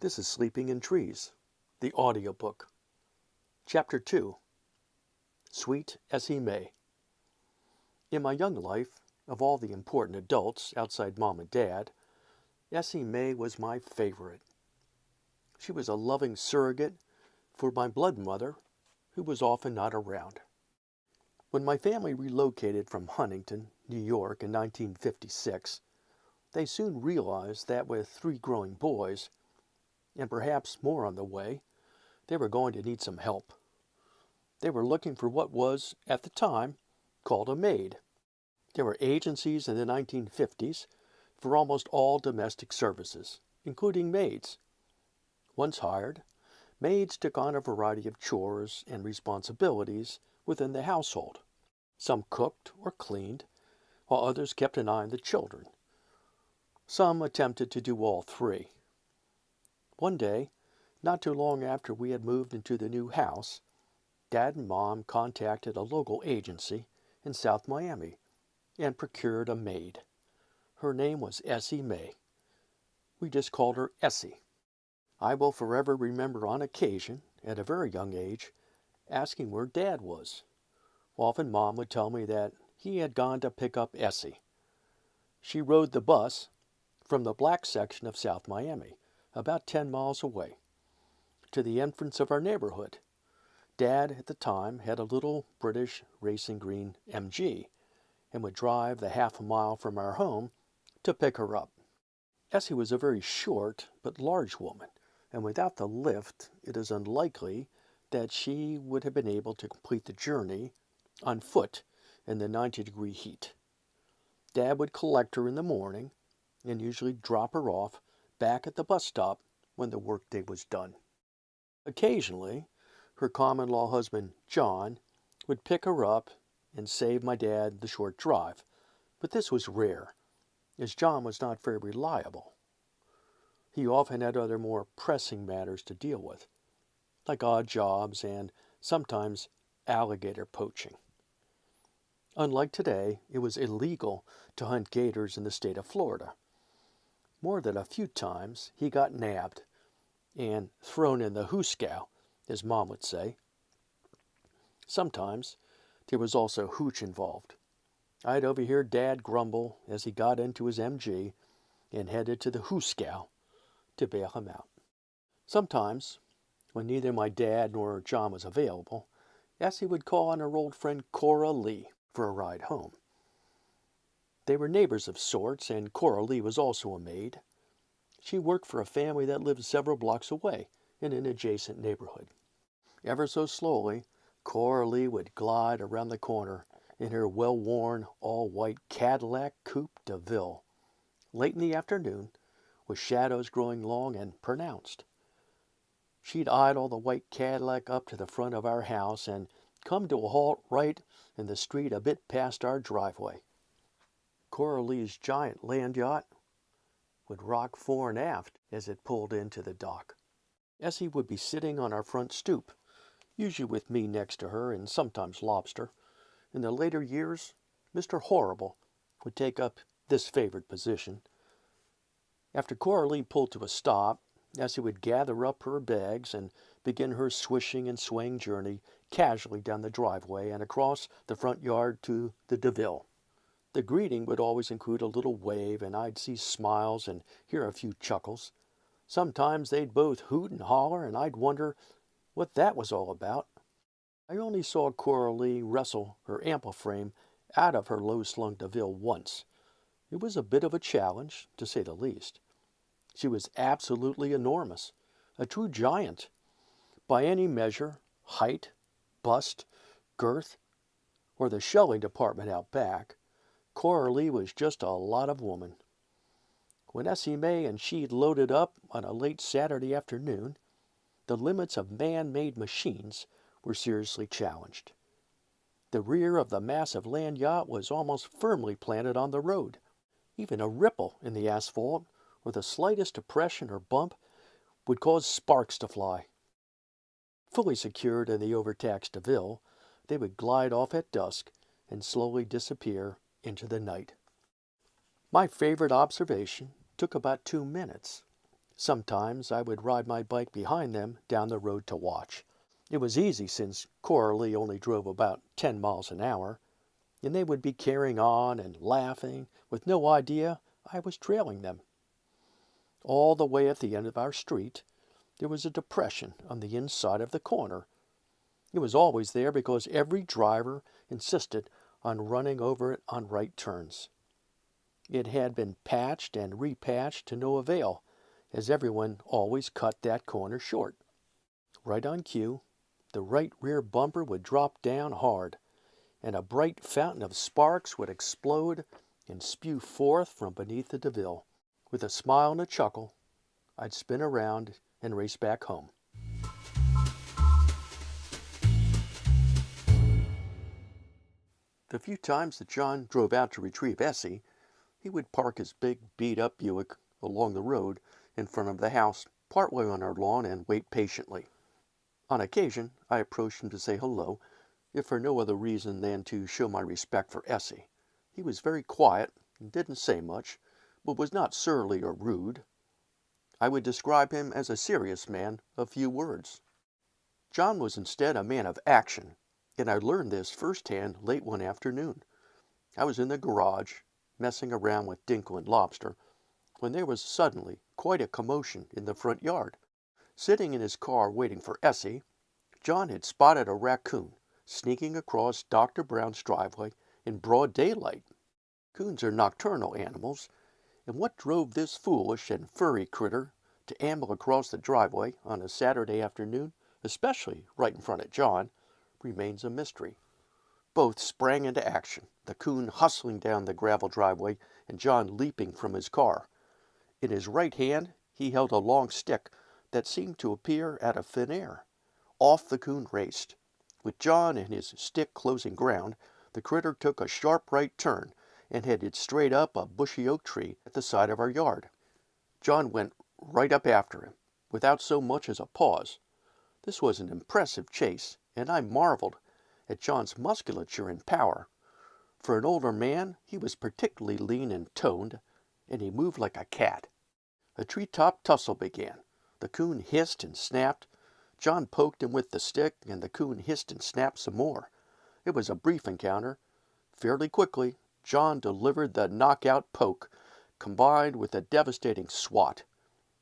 This is Sleeping in Trees, the audiobook. Chapter 2, Sweet Essie May. In my young life, of all the important adults outside Mom and Dad, Essie May was my favorite. She was a loving surrogate for my blood mother, who was often not around. When my family relocated from Huntington, New York in 1956, they soon realized that with 3 growing boys, and perhaps more on the way, they were going to need some help. They were looking for what was, at the time, called a maid. There were agencies in the 1950s for almost all domestic services, including maids. Once hired, maids took on a variety of chores and responsibilities within the household. Some cooked or cleaned, while others kept an eye on the children. Some attempted to do all 3. One day, not too long after we had moved into the new house, Dad and Mom contacted a local agency in South Miami and procured a maid. Her name was Essie May. We just called her Essie. I will forever remember on occasion, at a very young age, asking where Dad was. Often Mom would tell me that he had gone to pick up Essie. She rode the bus from the black section of South Miami, about 10 miles away, to the entrance of our neighborhood. Dad, at the time, had a little British racing green MG and would drive the half a mile from our home to pick her up. Essie was a very short but large woman, and without the lift, it is unlikely that she would have been able to complete the journey on foot in the 90-degree heat. Dad would collect her in the morning and usually drop her off back at the bus stop when the workday was done. Occasionally, her common-law husband, John, would pick her up and save my dad the short drive, but this was rare, as John was not very reliable. He often had other more pressing matters to deal with, like odd jobs and sometimes alligator poaching. Unlike today, it was illegal to hunt gators in the state of Florida. More than a few times, he got nabbed and thrown in the hoosegow, as Mom would say. Sometimes there was also hooch involved. I'd overhear Dad grumble as he got into his MG and headed to the hoosegow to bail him out. Sometimes, when neither my dad nor John was available, Essie would call on her old friend Cora Lee for a ride home. They were neighbors of sorts, and Cora Lee was also a maid. She worked for a family that lived several blocks away in an adjacent neighborhood. Ever so slowly, Cora Lee would glide around the corner in her well-worn, all-white Cadillac Coupe de Ville, late in the afternoon, with shadows growing long and pronounced. She'd idle the white Cadillac up to the front of our house and come to a halt right in the street a bit past our driveway. Cora Lee's giant land yacht would rock fore and aft as it pulled into the dock. Essie would be sitting on our front stoop, usually with me next to her and sometimes Lobster. In the later years, Mr. Horrible would take up this favored position. After Cora Lee pulled to a stop, Essie would gather up her bags and begin her swishing and swaying journey casually down the driveway and across the front yard to the DeVille. The greeting would always include a little wave, and I'd see smiles and hear a few chuckles. Sometimes they'd both hoot and holler, and I'd wonder what that was all about. I only saw Cora Lee wrestle her ample frame out of her low-slung DeVille once. It was a bit of a challenge, to say the least. She was absolutely enormous, a true giant. By any measure, height, bust, girth, or the shelving department out back, Cora Lee was just a lot of woman. When Essie May and she loaded up on a late Saturday afternoon, the limits of man-made machines were seriously challenged. The rear of the massive land yacht was almost firmly planted on the road. Even a ripple in the asphalt or the slightest depression or bump would cause sparks to fly. Fully secured in the overtaxed DeVille, they would glide off at dusk and slowly disappear into the night. My favorite observation took about 2 minutes. Sometimes I would ride my bike behind them down the road to watch. It was easy since Coralie only drove about 10 miles an hour, and they would be carrying on and laughing with no idea I was trailing them. All the way at the end of our street, there was a depression on the inside of the corner. It was always there because every driver insisted on running over it on right turns. It had been patched and repatched to no avail, as everyone always cut that corner short. Right on cue, the right rear bumper would drop down hard, and a bright fountain of sparks would explode and spew forth from beneath the DeVille. With a smile and a chuckle, I'd spin around and race back home. The few times that John drove out to retrieve Essie, he would park his big beat-up Buick along the road in front of the house, partway on our lawn, and wait patiently. On occasion, I approached him to say hello, if for no other reason than to show my respect for Essie. He was very quiet and didn't say much, but was not surly or rude. I would describe him as a serious man of few words. John was instead a man of action, and I learned this firsthand late one afternoon. I was in the garage, messing around with Dinkle and Lobster, when there was suddenly quite a commotion in the front yard. Sitting in his car waiting for Essie, John had spotted a raccoon sneaking across Dr. Brown's driveway in broad daylight. Coons are nocturnal animals, and what drove this foolish and furry critter to amble across the driveway on a Saturday afternoon, especially right in front of John, remains a mystery. Both sprang into action, the coon hustling down the gravel driveway and John leaping from his car. In his right hand he held a long stick that seemed to appear out of thin air. Off the coon raced. With John and his stick closing ground, the critter took a sharp right turn and headed straight up a bushy oak tree at the side of our yard. John went right up after him, without so much as a pause. This was an impressive chase, and I marveled at John's musculature and power. For an older man, he was particularly lean and toned, and he moved like a cat. A treetop tussle began. The coon hissed and snapped. John poked him with the stick, and the coon hissed and snapped some more. It was a brief encounter. Fairly quickly, John delivered the knockout poke, combined with a devastating swat.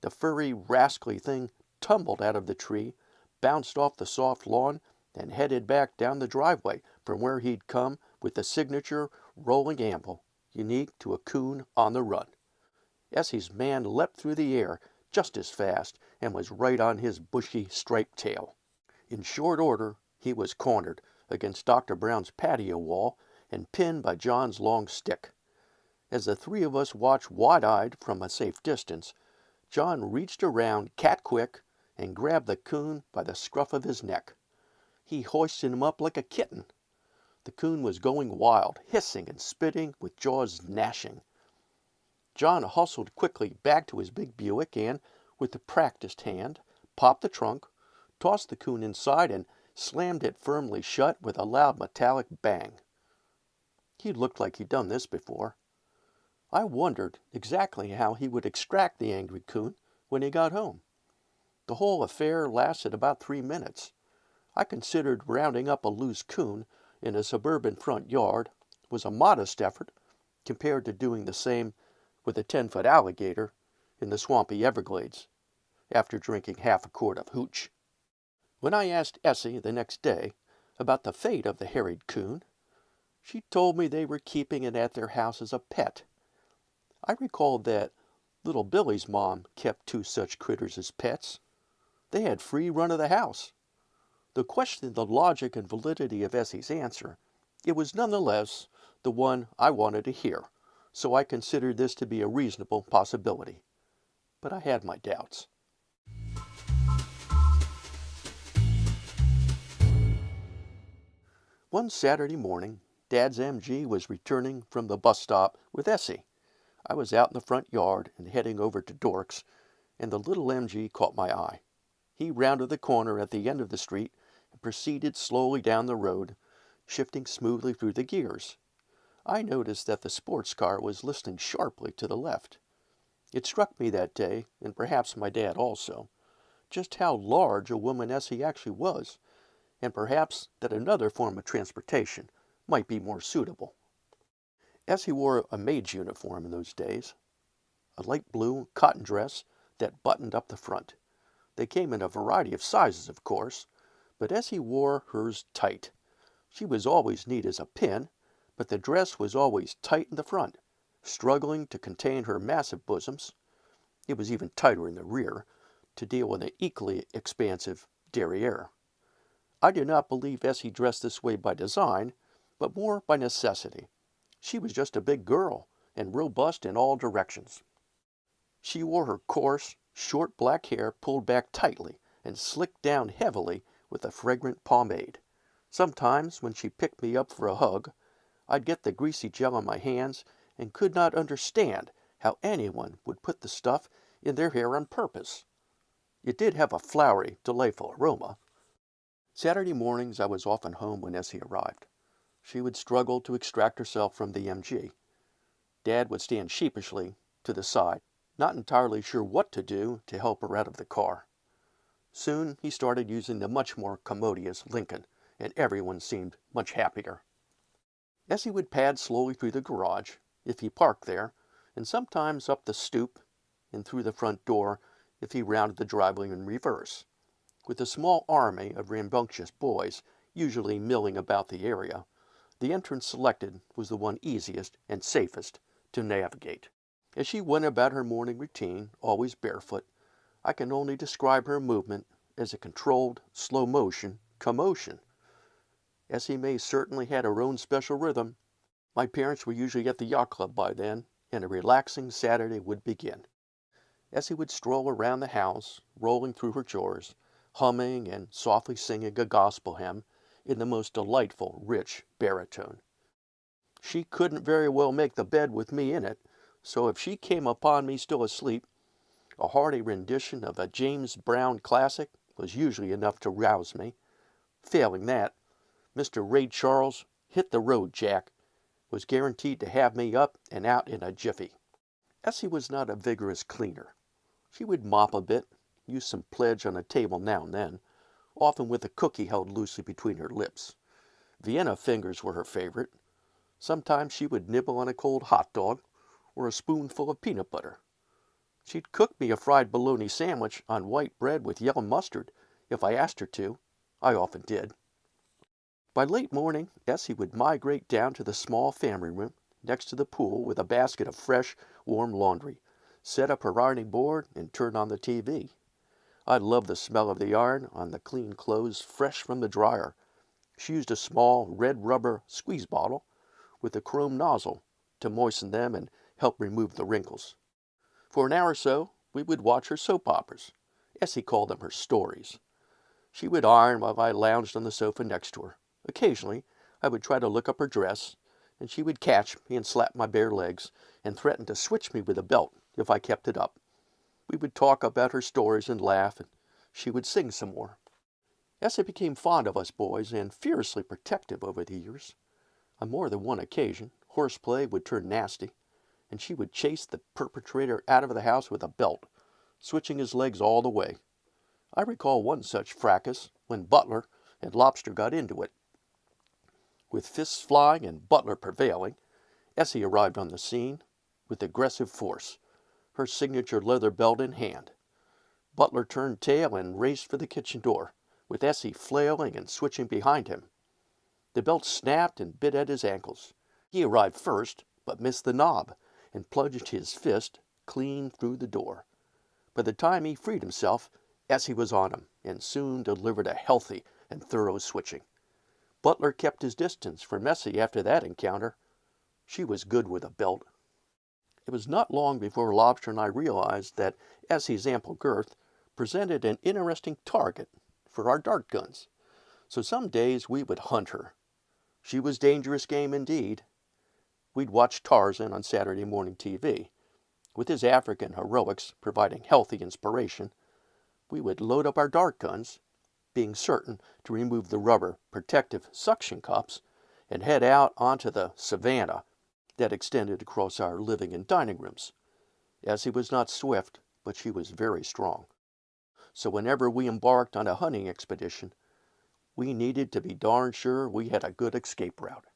The furry, rascally thing tumbled out of the tree, bounced off the soft lawn, and headed back down the driveway from where he'd come with the signature rolling amble, unique to a coon on the run. Essie's man leapt through the air just as fast and was right on his bushy, striped tail. In short order, he was cornered against Dr. Brown's patio wall and pinned by John's long stick. As the three of us watched wide-eyed from a safe distance, John reached around cat-quick and grabbed the coon by the scruff of his neck. He hoisted him up like a kitten. The coon was going wild, hissing and spitting with jaws gnashing. John hustled quickly back to his big Buick and, with a practiced hand, popped the trunk, tossed the coon inside, and slammed it firmly shut with a loud metallic bang. He looked like he'd done this before. I wondered exactly how he would extract the angry coon when he got home. The whole affair lasted about 3 minutes. I considered rounding up a loose coon in a suburban front yard was a modest effort compared to doing the same with a 10-foot alligator in the swampy Everglades after drinking half a quart of hooch. When I asked Essie the next day about the fate of the harried coon, she told me they were keeping it at their house as a pet. I recalled that little Billy's mom kept 2 such critters as pets. They had free run of the house. Though questioning the logic and validity of Essie's answer, it was nonetheless the one I wanted to hear, so I considered this to be a reasonable possibility. But I had my doubts. One Saturday morning, Dad's MG was returning from the bus stop with Essie. I was out in the front yard and heading over to Dork's, and the little MG caught my eye. He rounded the corner at the end of the street and proceeded slowly down the road, shifting smoothly through the gears. I noticed that the sports car was listening sharply to the left. It struck me that day, and perhaps my dad also, just how large a woman Essie actually was, and perhaps that another form of transportation might be more suitable. Essie wore a maid's uniform in those days, a light blue cotton dress that buttoned up the front. They came in a variety of sizes, of course, but Essie wore hers tight. She was always neat as a pin, but the dress was always tight in the front, struggling to contain her massive bosoms. It was even tighter in the rear, to deal with an equally expansive derriere. I do not believe Essie dressed this way by design, but more by necessity. She was just a big girl, and robust in all directions. She wore her coarse, short black hair pulled back tightly and slicked down heavily with a fragrant pomade. Sometimes, when she picked me up for a hug, I'd get the greasy gel on my hands and could not understand how anyone would put the stuff in their hair on purpose. It did have a flowery, delightful aroma. Saturday mornings I was often home when Essie arrived. She would struggle to extract herself from the MG. Dad would stand sheepishly to the side, not entirely sure what to do to help her out of the car. Soon he started using the much more commodious Lincoln, and everyone seemed much happier. Essie would pad slowly through the garage, if he parked there, and sometimes up the stoop and through the front door if he rounded the driveway in reverse. With a small army of rambunctious boys usually milling about the area, the entrance selected was the one easiest and safest to navigate. As she went about her morning routine, always barefoot, I can only describe her movement as a controlled, slow-motion commotion. Essie May certainly had her own special rhythm. My parents were usually at the yacht club by then, and a relaxing Saturday would begin. Essie would stroll around the house, rolling through her chores, humming and softly singing a gospel hymn in the most delightful, rich baritone. She couldn't very well make the bed with me in it, so if she came upon me still asleep, a hearty rendition of a James Brown classic was usually enough to rouse me. Failing that, Mr. Ray Charles, "Hit the road, Jack," was guaranteed to have me up and out in a jiffy. Essie was not a vigorous cleaner. She would mop a bit, use some pledge on a table now and then, often with a cookie held loosely between her lips. Vienna fingers were her favorite. Sometimes she would nibble on a cold hot dog or a spoonful of peanut butter. She'd cook me a fried bologna sandwich on white bread with yellow mustard if I asked her to. I often did. By late morning, Essie would migrate down to the small family room next to the pool with a basket of fresh, warm laundry, set up her ironing board, and turn on the TV. I loved the smell of the iron on the clean clothes fresh from the dryer. She used a small red rubber squeeze bottle with a chrome nozzle to moisten them and help remove the wrinkles. For an hour or so, we would watch her soap operas. Essie called them her stories. She would iron while I lounged on the sofa next to her. Occasionally, I would try to look up her dress, and she would catch me and slap my bare legs and threaten to switch me with a belt if I kept it up. We would talk about her stories and laugh, and she would sing some more. Essie became fond of us boys and fiercely protective over the years. On more than one occasion, horseplay would turn nasty, and she would chase the perpetrator out of the house with a belt, switching his legs all the way. I recall one such fracas when Butler and Lobster got into it. With fists flying and Butler prevailing, Essie arrived on the scene with aggressive force, her signature leather belt in hand. Butler turned tail and raced for the kitchen door, with Essie flailing and switching behind him. The belt snapped and bit at his ankles. He arrived first, but missed the knob, and plunged his fist clean through the door. By the time he freed himself, Essie was on him, and soon delivered a healthy and thorough switching. Butler kept his distance from Essie after that encounter. She was good with a belt. It was not long before Lobster and I realized that Essie's ample girth presented an interesting target for our dart guns. So some days we would hunt her. She was dangerous game indeed. We'd watch Tarzan on Saturday morning TV. With his African heroics providing healthy inspiration, we would load up our dart guns, being certain to remove the rubber protective suction cups, and head out onto the savannah that extended across our living and dining rooms. Essie was not swift, but she was very strong. So whenever we embarked on a hunting expedition, we needed to be darn sure we had a good escape route.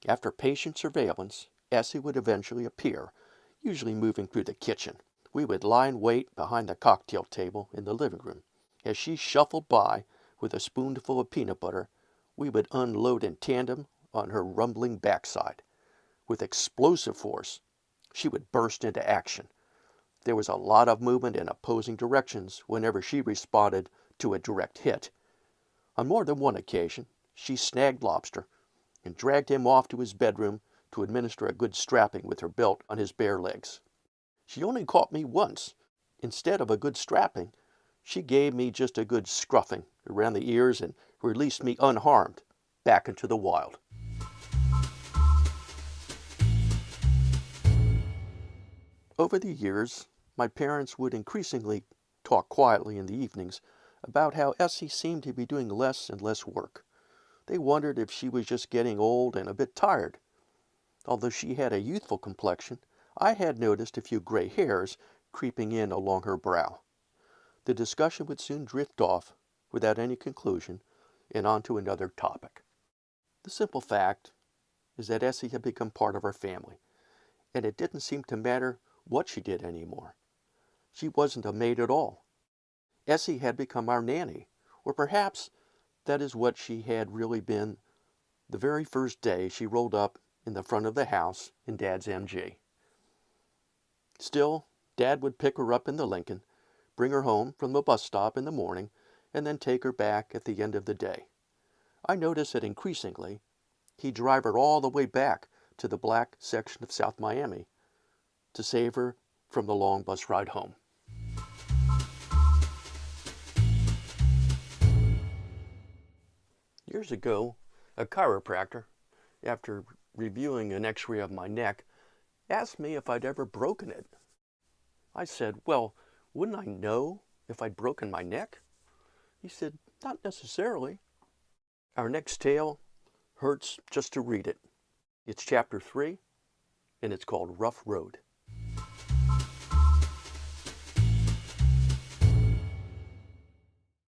After patient surveillance, Essie would eventually appear, usually moving through the kitchen. We would lie in wait behind the cocktail table in the living room. As she shuffled by with a spoonful of peanut butter, we would unload in tandem on her rumbling backside. With explosive force, she would burst into action. There was a lot of movement in opposing directions whenever she responded to a direct hit. On more than one occasion, she snagged Lobster and dragged him off to his bedroom to administer a good strapping with her belt on his bare legs. She only caught me once. Instead of a good strapping, she gave me just a good scruffing around the ears and released me unharmed back into the wild. Over the years, my parents would increasingly talk quietly in the evenings about how Essie seemed to be doing less and less work. They wondered if she was just getting old and a bit tired. Although she had a youthful complexion, I had noticed a few gray hairs creeping in along her brow. The discussion would soon drift off without any conclusion and on to another topic. The simple fact is that Essie had become part of our family, and it didn't seem to matter what she did anymore. She wasn't a maid at all. Essie had become our nanny, or perhaps that is what she had really been the very first day she rolled up in the front of the house in Dad's MG. Still, Dad would pick her up in the Lincoln, bring her home from the bus stop in the morning, and then take her back at the end of the day. I noticed that increasingly, he'd drive her all the way back to the black section of South Miami to save her from the long bus ride home. Years ago, a chiropractor, after reviewing an x-ray of my neck, asked me if I'd ever broken it. I said, well, wouldn't I know if I'd broken my neck? He said, not necessarily. Our next tale hurts just to read it. It's chapter 3, and it's called Rough Road.